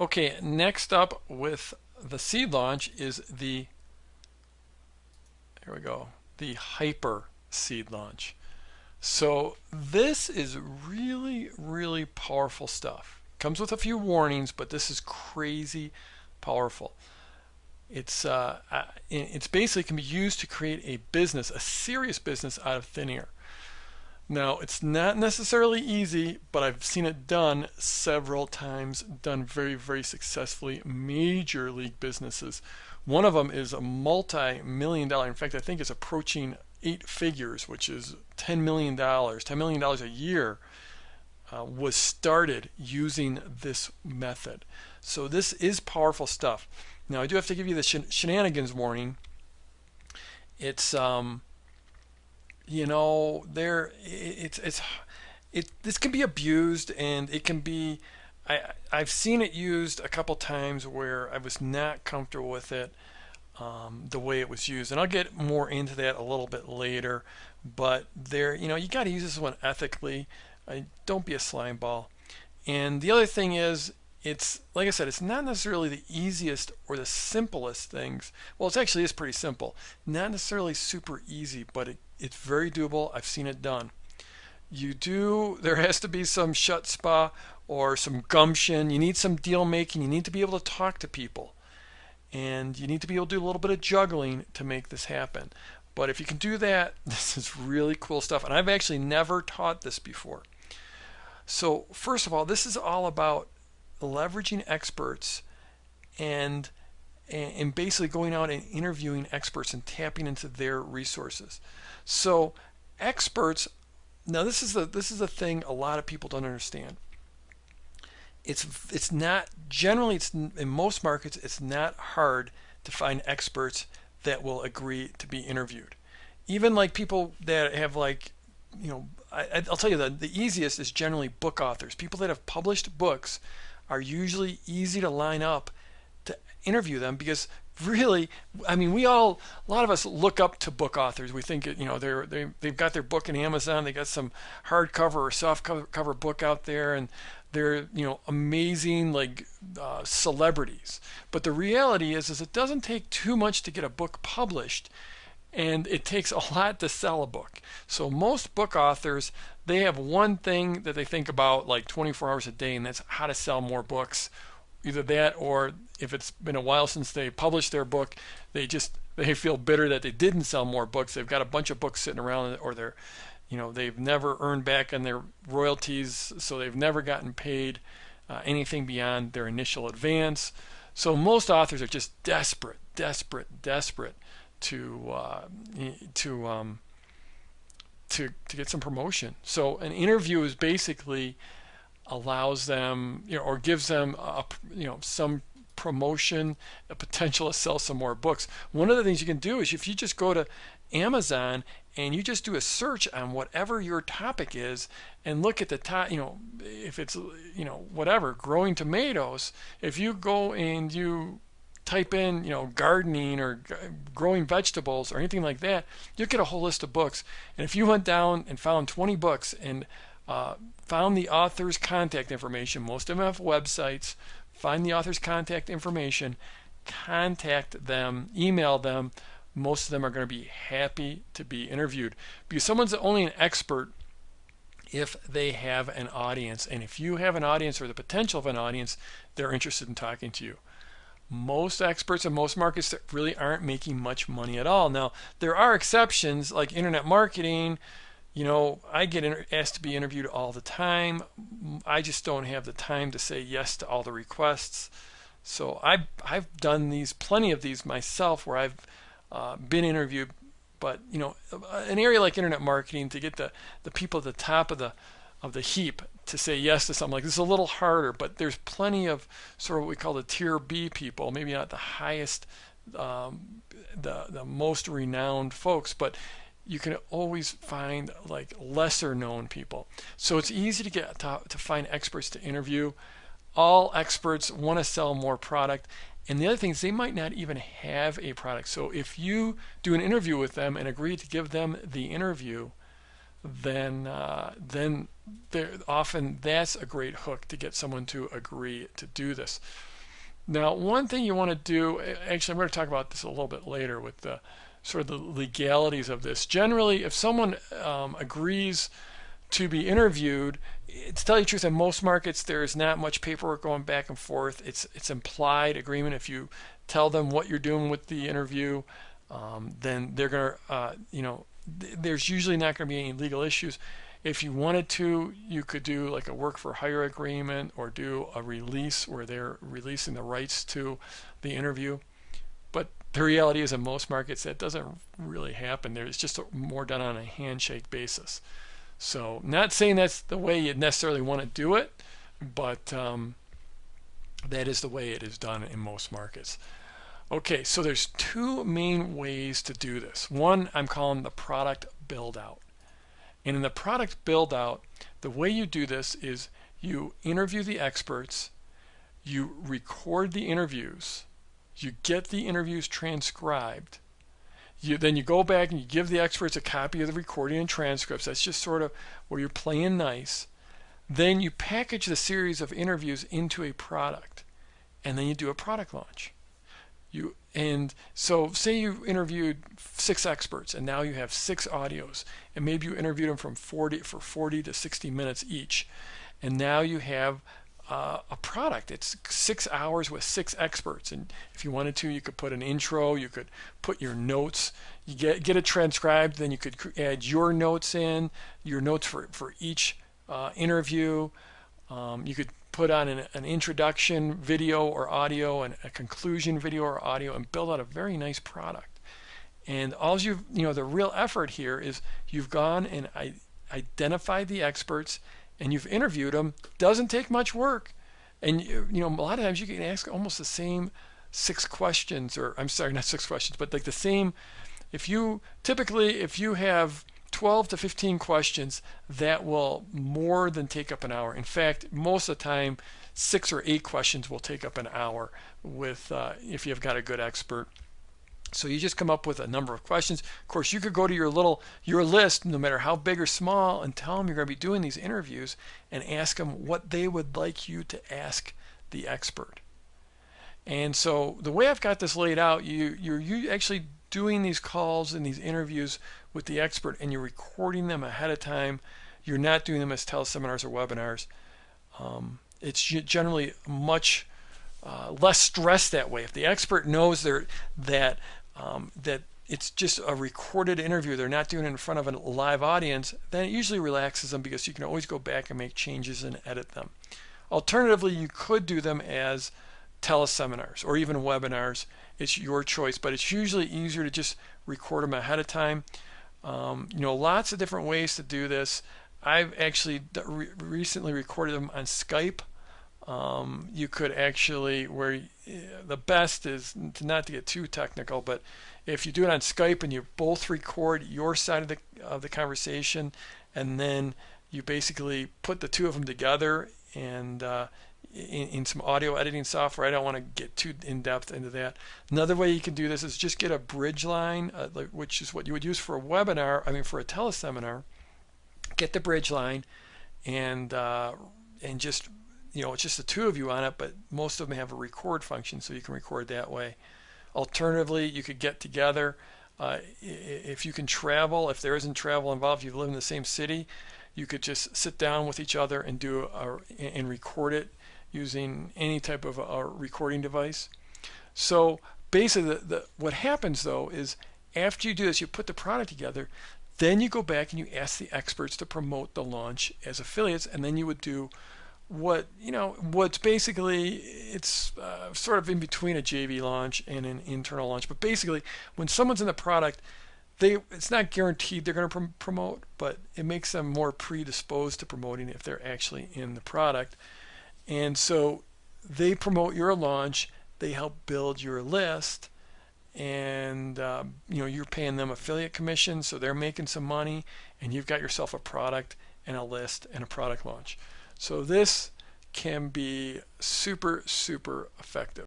Okay, next up with the seed launch is here we go, the hyper seed launch. So this is really, really powerful stuff. Comes with a few warnings, but this is crazy powerful. It's basically can be used to create a business, a serious business out of thin air. Now, it's not necessarily easy, but I've seen it done several times, done very, very successfully, major league businesses. One of them is a multi-million dollar, in fact, I think it's approaching 8 figures, which is $10 million, $10 million a year, was started using this method. So this is powerful stuff. Now, I do have to give you the shenanigans warning. It's you know, this can be abused, and it can be, I've seen it used a couple times where I was not comfortable with it, the way it was used, and I'll get more into that a little bit later. But you got to use this one ethically. Don't be a slime ball. And the other thing is, it's like I said, it's not necessarily the easiest or the simplest things. Well, it actually is pretty simple. Not necessarily super easy, but it's very doable. I've seen it done. There has to be some chutzpah or some gumption. You need some deal making. You need to be able to talk to people. And you need to be able to do a little bit of juggling to make this happen. But if you can do that, this is really cool stuff. And I've actually never taught this before. So first of all, this is all about leveraging experts and basically going out and interviewing experts and tapping into their resources. So experts, now this is the thing a lot of people don't understand. It's not generally, it's in most markets, it's not hard to find experts that will agree to be interviewed. Even like people that have I'll tell you that the easiest is generally book authors. People that have published books are usually easy to line up to interview them, because really, I mean, a lot of us look up to book authors. We think they've got their book in Amazon, they got some hardcover or soft cover book out there, and they're amazing, like celebrities. But the reality is it doesn't take too much to get a book published, and it takes a lot to sell a book. So most book authors, they have one thing that they think about like 24 hours a day, and that's how to sell more books. Either that, or if it's been a while since they published their book, they feel bitter that they didn't sell more books. They've got a bunch of books sitting around, or they've never earned back on their royalties, so they've never gotten paid anything beyond their initial advance. So most authors are just desperate to get some promotion. So an interview is basically allows them, or gives them some promotion, a potential to sell some more books. One of the things you can do is if you just go to Amazon and you just do a search on whatever your topic is, and look at the top, if it's whatever, growing tomatoes, if you go and you type in gardening or growing vegetables or anything like that, you'll get a whole list of books. And if you went down and found 20 books and found the author's contact information, most of them have websites, find the author's contact information, contact them, email them. Most of them are going to be happy to be interviewed, because someone's only an expert if they have an audience. And if you have an audience, or the potential of an audience, they're interested in talking to you. Most experts in most markets that really aren't making much money at all. Now, there are exceptions like internet marketing. I get asked to be interviewed all the time. I just don't have the time to say yes to all the requests. So I've done plenty of these myself, where I've been interviewed. But an area like internet marketing, to get the people at the top of the heap to say yes to something like this is a little harder. But there's plenty of sort of what we call the tier B people, maybe not the highest, the most renowned folks, but you can always find like lesser known people. So it's easy to find experts to interview. All experts want to sell more product. And the other thing is, they might not even have a product. So if you do an interview with them and agree to give them the interview, then often that's a great hook to get someone to agree to do this. Now, one thing you want to do, actually, I'm going to talk about this a little bit later with the sort of the legalities of this. Generally, if someone agrees to be interviewed, to tell you the truth, in most markets, there is not much paperwork going back and forth. It's implied agreement. If you tell them what you're doing with the interview, then they're going to, there's usually not going to be any legal issues. If you wanted to, you could do like a work for hire agreement or do a release where they're releasing the rights to the interview. But the reality is, in most markets, that doesn't really happen. It's just more done on a handshake basis. So, not saying that's the way you necessarily want to do it, but that is the way it is done in most markets. Okay, so there's two main ways to do this. One, I'm calling the product build out. And in the product build out, the way you do this is you interview the experts, you record the interviews, you get the interviews transcribed, then you go back and you give the experts a copy of the recording and transcripts. That's just sort of where you're playing nice. Then you package the series of interviews into a product, and then you do a product launch. And so say you interviewed 6 experts, and now you have 6 audios, and maybe you interviewed them for 40 to 60 minutes each, and now you have a product. It's 6 hours with 6 experts, and if you wanted to, you could put an intro, you could put your notes, you get it transcribed, then you could add your notes in, your notes for each interview. You could put on an introduction video or audio and a conclusion video or audio and build out a very nice product. And all the real effort here is you've gone and identified the experts and you've interviewed them. Doesn't take much work. And a lot of times you can ask almost the same 6 questions, or I'm sorry, not 6 questions, but like the same. If you have 12 to 15 questions, that will more than take up an hour. In fact, most of the time, 6 or 8 questions will take up an hour with if you've got a good expert. So you just come up with a number of questions. Of course, you could go to your list, no matter how big or small, and tell them you're going to be doing these interviews and ask them what they would like you to ask the expert. And so the way I've got this laid out, you're actually doing these calls and these interviews with the expert, and you're recording them ahead of time. You're not doing them as teleseminars or webinars. It's generally much less stress that way. If the expert knows that it's just a recorded interview, they're not doing it in front of a live audience, then it usually relaxes them because you can always go back and make changes and edit them. Alternatively, you could do them as teleseminars or even webinars. It's your choice, but it's usually easier to just record them ahead of time. Lots of different ways to do this. I've actually recently recorded them on Skype. You could actually, the best is not to get too technical, but if you do it on Skype and you both record your side of the conversation, and then you basically put the two of them together and in some audio editing software. I don't want to get too in-depth into that. Another way you can do this is just get a bridge line, which is what you would use for a webinar, for a teleseminar. Get the bridge line and just, it's just the two of you on it, but most of them have a record function, so you can record that way. Alternatively, you could get together. If you can travel, if there isn't travel involved, if you live in the same city, you could just sit down with each other and and record it using any type of a recording device. So basically, what happens though is after you do this, you put the product together, then you go back and you ask the experts to promote the launch as affiliates, and then you would do what's basically, it's sort of in between a JV launch and an internal launch. But basically, when someone's in the product, it's not guaranteed they're going to promote, but it makes them more predisposed to promoting if they're actually in the product. And so they promote your launch, they help build your list, and you're paying them affiliate commission, so they're making some money, and you've got yourself a product and a list and a product launch. So this can be super, super effective.